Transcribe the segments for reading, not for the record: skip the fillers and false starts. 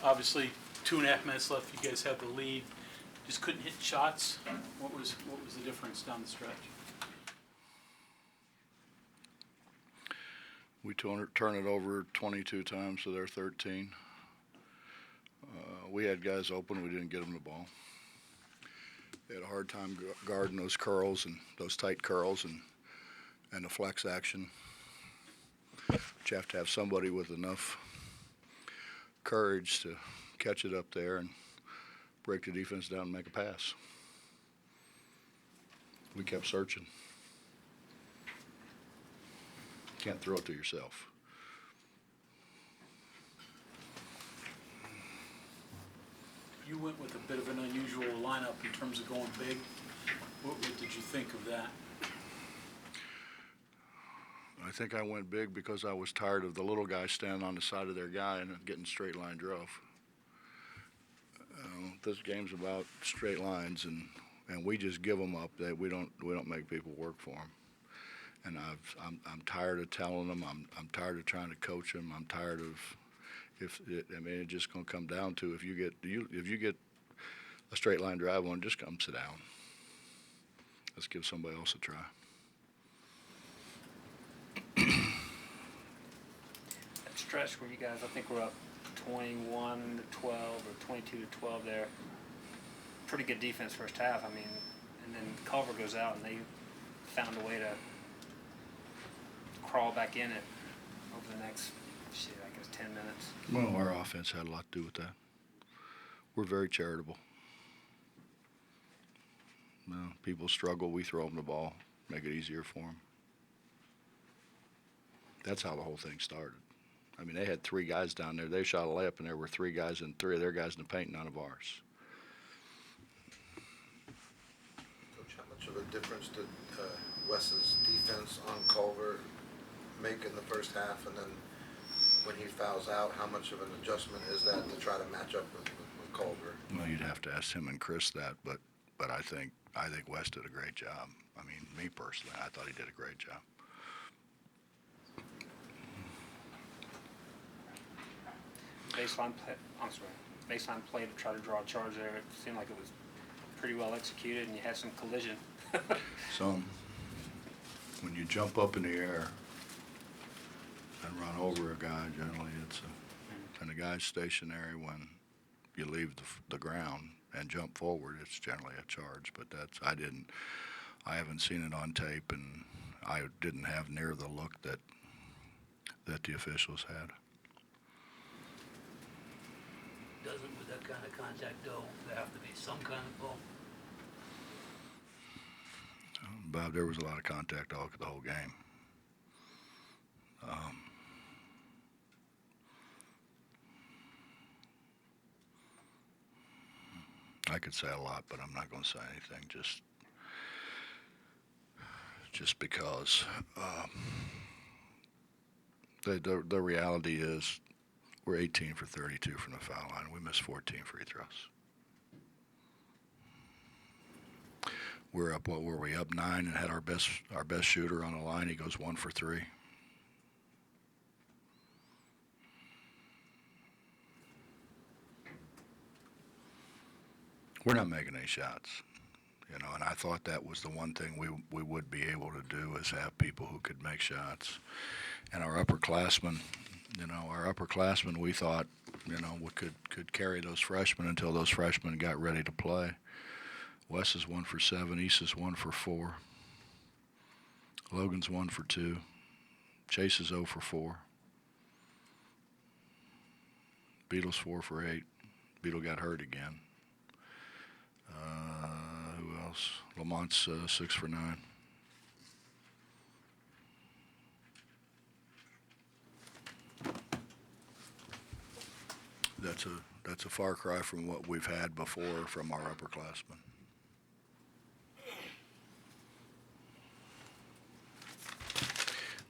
Obviously, 2.5 minutes left. You guys have the lead. Just couldn't hit shots. What was the difference down the stretch? We turn it over 22 times to their 13. We had guys open. We didn't get them the ball. They had a hard time guarding those curls and those tight curls and the flex action. But you have to have somebody with enough courage to catch it up there and break the defense down and make a pass. We kept searching. Can't throw it to yourself. You went with a bit of an unusual lineup in terms of going big. What did you think of that? I think I went big because I was tired of the little guys standing on the side of their guy and getting straight line drove. This game's about straight lines, and we just give them up. That we don't make people work for them. And I'm tired of telling them. I'm tired of trying to coach them. I'm tired of it's just going to come down to if you get a straight line drive on, just come sit down. Let's give somebody else a try. That stretch where you guys, I think we're up 21-12 or 22-12 there. Pretty good defense first half. I mean, and then Culver goes out and they found a way to crawl back in it over the next, I guess 10 minutes. Well, our offense had a lot to do with that. We're very charitable. No, people struggle, we throw them the ball, make it easier for them. That's how the whole thing started. I mean, they had 3 guys down there. They shot a layup, and there were 3 guys and 3 of their guys in the paint, none of ours. Coach, how much of a difference did Wes's defense on Culver make in the first half, and then when he fouls out, how much of an adjustment is that to try to match up with Culver? Well, you'd have to ask him and Chris that, but I think Wes did a great job. I mean, me personally, I thought he did a great job. Baseline play to try to draw a charge there. It seemed like it was pretty well executed, and you had some collision. So when you jump up in the air and run over a guy, generally and the guy's stationary when you leave the ground and jump forward, it's generally a charge. But I haven't seen it on tape, and I didn't have near the look that the officials had. Doesn't, with that kind of contact, though, there have to be some kind of ball? Bob, there was a lot of contact all the whole game. I could say a lot, but I'm not going to say anything just because the reality is we're 18 for 32 from the foul line. We missed 14 free throws. We're up, what were we, up 9 and had our best shooter on the line. He goes 1 for 3. We're not making any shots, and I thought that was the one thing we would be able to do is have people who could make shots. And our upperclassmen, we thought, we could carry those freshmen until those freshmen got ready to play. Wes is 1 for 7. East is 1 for 4. Logan's 1 for 2. Chase is 0 for 4. Beetle's 4 for 8. Beetle got hurt again. Who else? Lamont's 6 for 9. That's a far cry from what we've had before from our upperclassmen.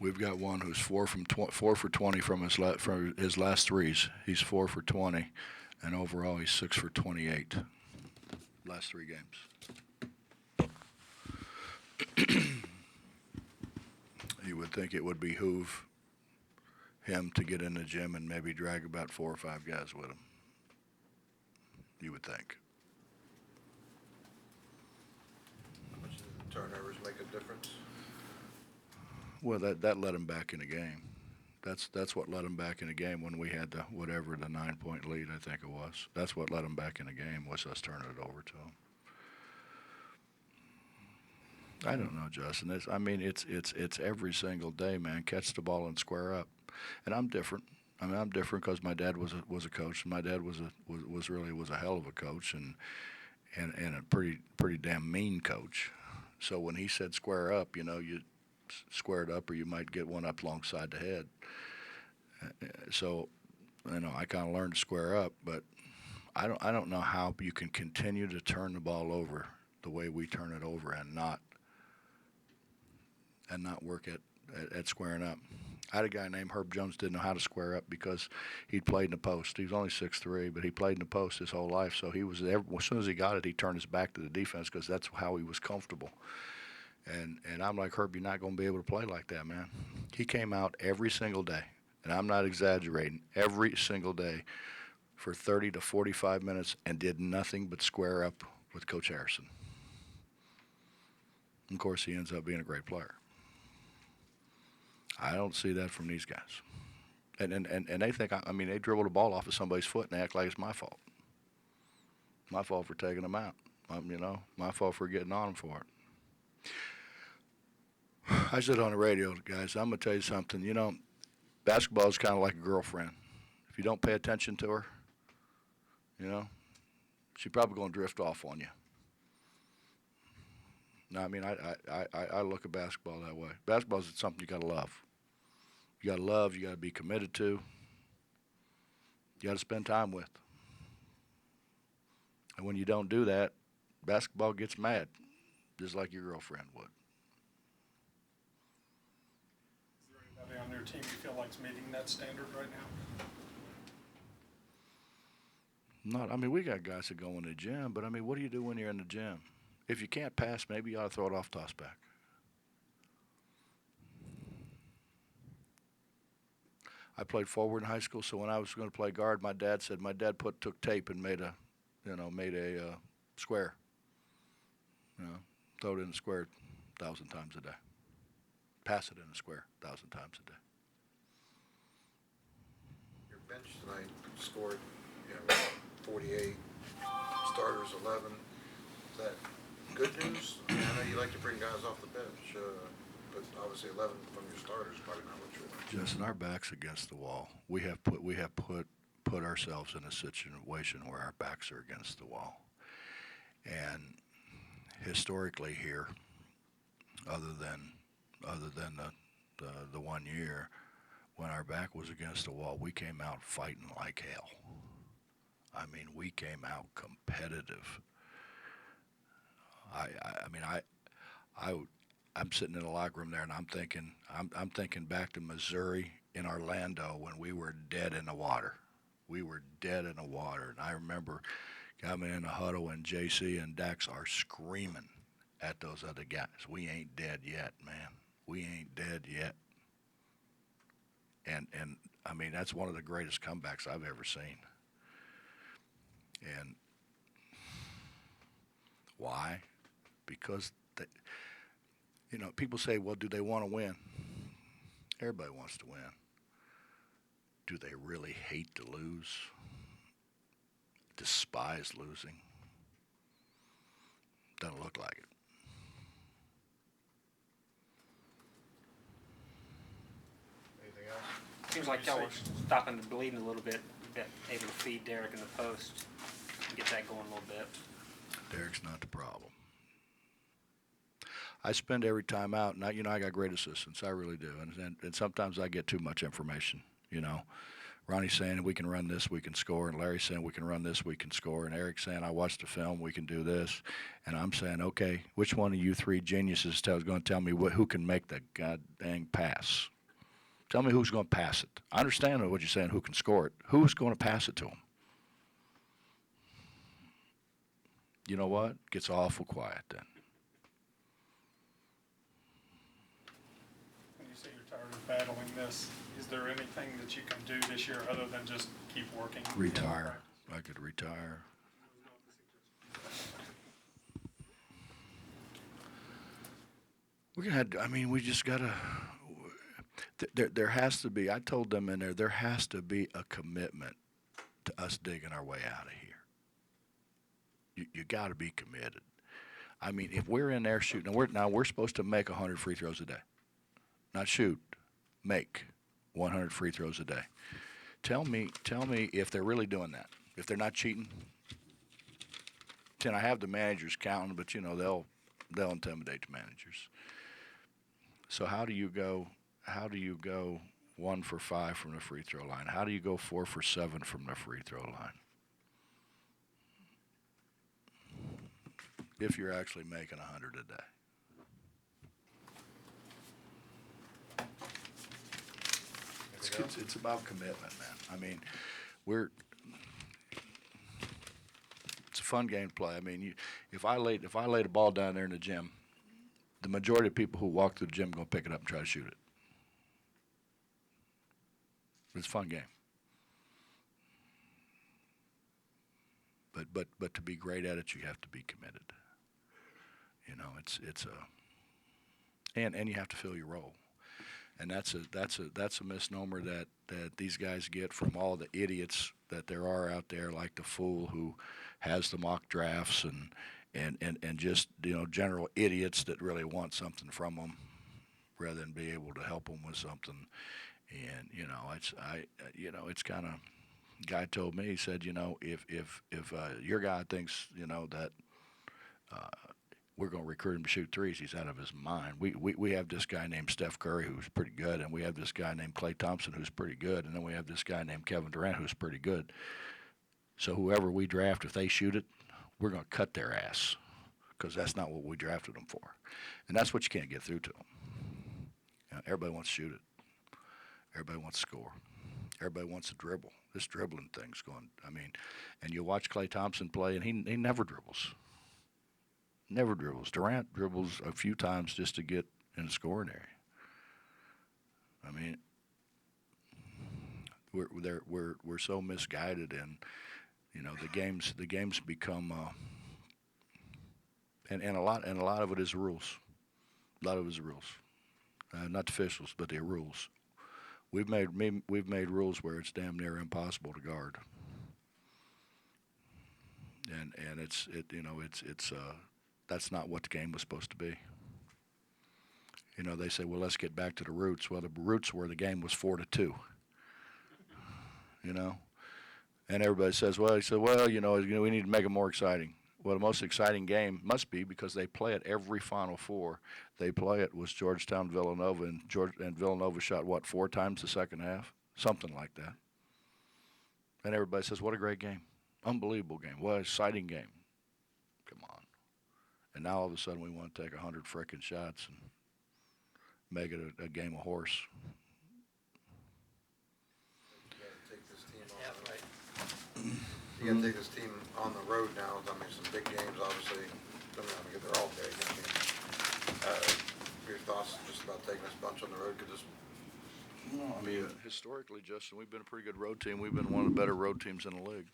We've got one who's 4 for 20 from his last threes. He's 4 for 20, and overall he's 6 for 28. Last 3 games. You would think it would behoove him to get in the gym and maybe drag about 4 or 5 guys with him. you would think. How much did the turnovers make a difference? Well, that let him back in the game. That's what let him back in the game when we had the 9-point lead, I think it was. That's what let him back in the game, was us turning it over to him. I don't know, Justin. It's every single day, man. Catch the ball and square up. And I'm different. I mean, I'm different because my dad was a coach, and my dad was a hell of a coach, and a pretty damn mean coach. So when he said square up, you square it up, or you might get one up alongside the head. So, I kind of learned to square up, but I don't know how you can continue to turn the ball over the way we turn it over and not work at squaring up. I had a guy named Herb Jones didn't know how to square up because he'd played in the post. He was only 6'3", but he played in the post his whole life. So he was there. As soon as he got it, he turned his back to the defense because that's how he was comfortable. And I'm like, Herb, you're not going to be able to play like that, man. He came out every single day, and I'm not exaggerating, every single day for 30 to 45 minutes and did nothing but square up with Coach Harrison. Of course, he ends up being a great player. I don't see that from these guys. And they think, they dribble the ball off of somebody's foot and they act like it's my fault. My fault for taking them out. My fault for getting on them for it. I said on the radio, guys, I'm going to tell you something. Basketball is kind of like a girlfriend. If you don't pay attention to her, she's probably going to drift off on you. No, I look at basketball that way. Basketball is something you got to love. You got to love, you got to be committed to, you got to spend time with. And when you don't do that, basketball gets mad, just like your girlfriend would. Is there anybody on your team you feel like's meeting that standard right now? We got guys that go in the gym, but what do you do when you're in the gym? If you can't pass, maybe you ought to throw it off toss back. I played forward in high school, so when I was going to play guard, my dad took tape and made a square. Throw it in the square 1,000 times a day. Pass it in the square 1,000 times a day. Your bench tonight scored, 48, starters 11. Is that good news? I know you like to bring guys off the bench, but obviously 11 from your starters is probably not what you want. Justin, our back's against the wall. We have put ourselves in a situation where our backs are against the wall. And historically here, other than the 1 year when our back was against the wall, we came out fighting like hell. We came out competitive. I'm sitting in the locker room there, and I'm thinking back to Missouri in Orlando when we were dead in the water. We were dead in the water, and I remember coming in the huddle, and JC and Dax are screaming at those other guys. We ain't dead yet, man. We ain't dead yet. And that's one of the greatest comebacks I've ever seen. And why? Because people say, well, do they want to win? Everybody wants to win. Do they really hate to lose? Despise losing? Doesn't look like it. Anything else? Seems like y'all were stopping the bleeding a little bit, able to feed Derek in the post, get that going a little bit. Derek's not the problem. I spend every time out, and I got great assistants, I really do, and sometimes I get too much information, Ronnie's saying we can run this, we can score, and Larry's saying we can run this, we can score, and Eric's saying I watched the film, we can do this, and I'm saying, okay, which one of you three geniuses is going to tell me who can make the god dang pass? Tell me who's going to pass it. I understand what you're saying, who can score it. Who's going to pass it to him? You know what? Gets awful quiet then. When you say you're tired of battling this, is there anything that you can do this year other than just keep working? Retire. I could retire. We just gotta. There has to be. I told them in there. There has to be a commitment to us digging our way out of here. You got to be committed. I mean, if we're in there shooting, we're supposed to make 100 free throws a day, not shoot, make 100 free throws a day. Tell me if they're really doing that. If they're not cheating. And I have the managers counting, but they'll intimidate the managers. So how do you go 1 for 5 from the free throw line? How do you go 4 for 7 from the free throw line? If you're actually making 100 a day. It's about commitment, man. I mean, it's a fun game to play. I mean, if I laid a ball down there in the gym, the majority of people who walk through the gym are going to pick it up and try to shoot it. It's a fun game. But to be great at it, you have to be committed. And you have to fill your role. And that's a misnomer that these guys get from all the idiots that there are out there, like the fool who has the mock drafts and just general idiots that really want something from them rather than be able to help them with something. And it's kind of. Guy told me, he said, if your guy thinks that we're going to recruit him to shoot threes, he's out of his mind. We have this guy named Steph Curry who's pretty good, and we have this guy named Klay Thompson who's pretty good, and then we have this guy named Kevin Durant who's pretty good. So whoever we draft, if they shoot it, we're going to cut their ass because that's not what we drafted them for. And that's what you can't get through to them. Everybody wants to shoot it. Everybody wants to score. Everybody wants to dribble. This dribbling thing's going, and you watch Klay Thompson play, and he never dribbles. Never dribbles. Durant dribbles a few times just to get in the scoring area. I mean, we're so misguided, and the games become, and a lot of it is rules. A lot of it is rules, not the officials, but the rules. We've made rules where it's damn near impossible to guard, and it's that's not what the game was supposed to be. They say, well, let's get back to the roots. Well, the roots were the game was 4-2. And everybody says, well, we need to make it more exciting. Well, the most exciting game must be because they play it every Final Four. They play it was Georgetown, Villanova, and Villanova shot, 4 times the second half? Something like that. And everybody says, what a great game. Unbelievable game. What an exciting game. Come on. And now all of a sudden we want to take 100 frickin' shots and make it a game of horse. You gotta take this team on. Yeah, right. You gotta take this team on the road now. Some big games, obviously. They're not gonna get there all big. Your thoughts just about taking this bunch on the road? Well, historically, Justin, we've been a pretty good road team. We've been one of the better road teams in the league.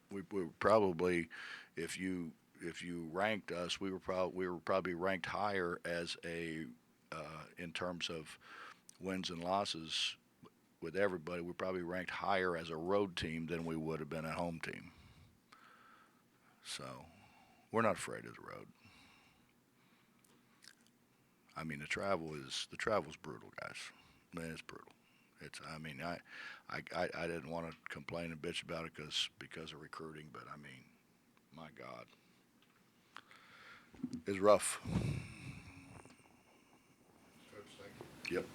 We were probably, if you ranked us, we were probably ranked higher as in terms of wins and losses with everybody. We're probably ranked higher as a road team than we would have been a home team. So we're not afraid of the road. The travel's brutal, guys. Man, it's brutal. I didn't want to complain and bitch about it because of recruiting, but my God, it's rough. Coach, thank you. Yep.